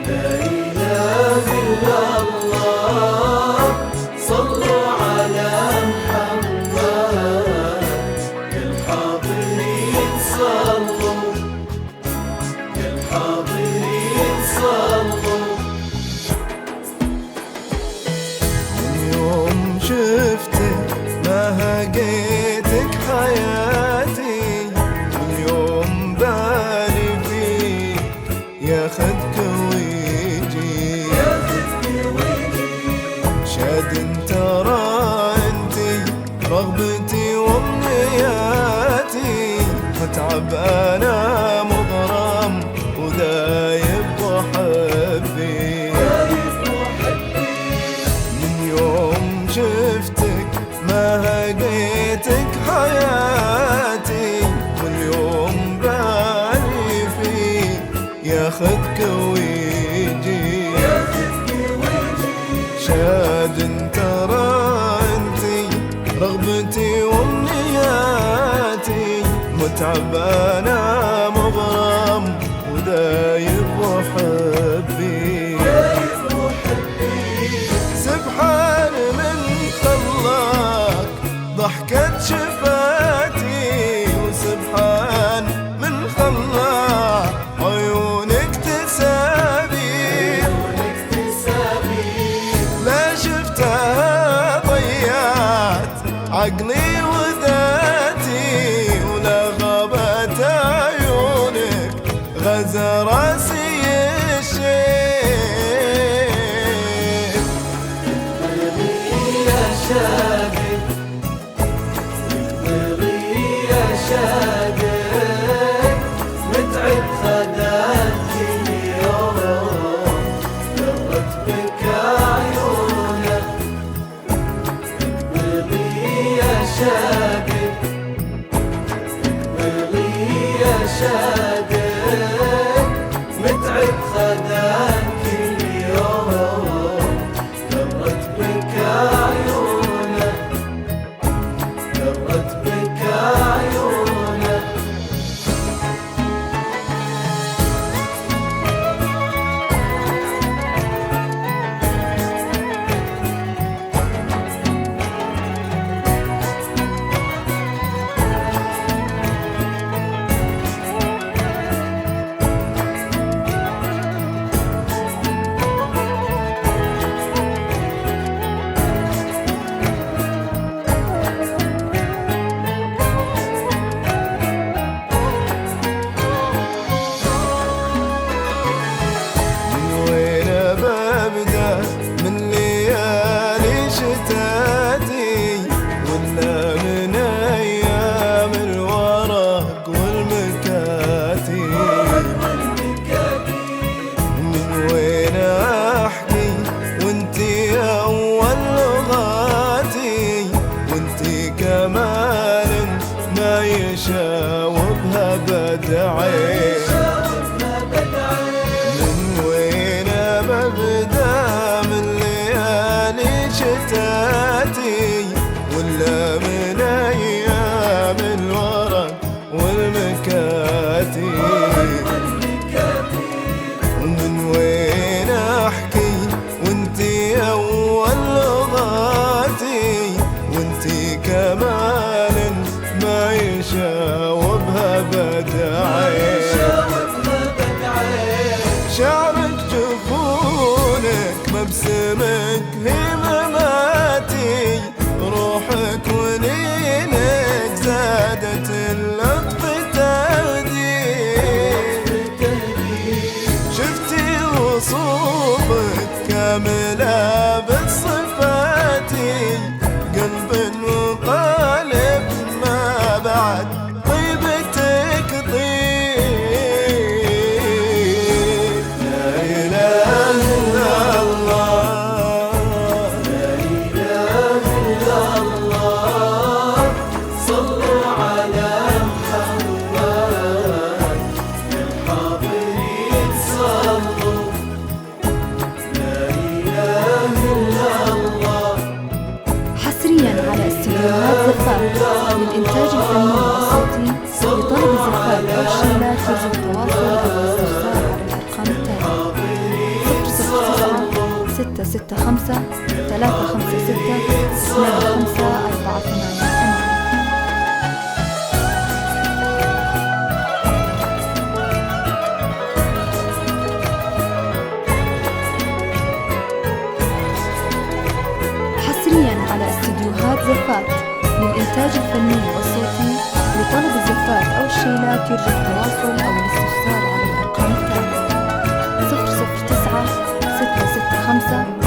لا إله إلا الله صلوا على محمد يا الحاضرين صلوا يا الحاضرين صلوا. من يوم شفتك ما هقيتك حياتي، من يوم بالي فيك ياخدك ويجي شاد ترى انتي رغبتي وامنياتي، متعب انا مغرم ودايب وحبي. من يوم شفتك ما هقيتك حياتي، واليوم بالي فيك ياخدك ويجي شاد ترى انتي رغبتي وامنياتي، متعب انا مغرم ودايب وحبي. سبحان من خلاك ضحكت شفاتي، وسبحان من خلاك عيونك تسابي، لا شفتها ضيعت عقلي وذاتي، ولا غابت عيونك غزا راسي الشيء. يا شادد اقبلي يا شادد متعب خدك كل يوم درت بك عيونك. اقبلي يا شادد اقبلي يا شادد متعب خدك كل يوم درت بك عيونك درت بك عيونك. من وين ببدأ من ليالي شتاتي، ولا من أيام الورق والمكاتي. من وين أحكي وانتي أول لغاتي، وانتي كمال ما يشاوبها بدعي. من وين ببدأ من ليالي شتاتي، ولا من أيام الورق والمكاتي. من وين أحكي وانتي أول لغاتي، وانتي كمال ما يشاوبها بدعي. شعرك جفونك مبسمك همماتي، روحك ولينك زادت اللطف تهديك. شفتي وصوفك كاملة بصفاتي، قلب وقالب ما بعد طيبتك طيب. لا إله إلا الله لا إله إلا الله صلوا على محمد يا الحاضرين صلوا. لا إله إلا 665 356 2548. حصرياً على استديوهات زفات للإنتاج الفني والصوتي. لطلب الزفات أو الشيلات يرجى التواصل أو الاستفسار على الأرقام التالية: 009 665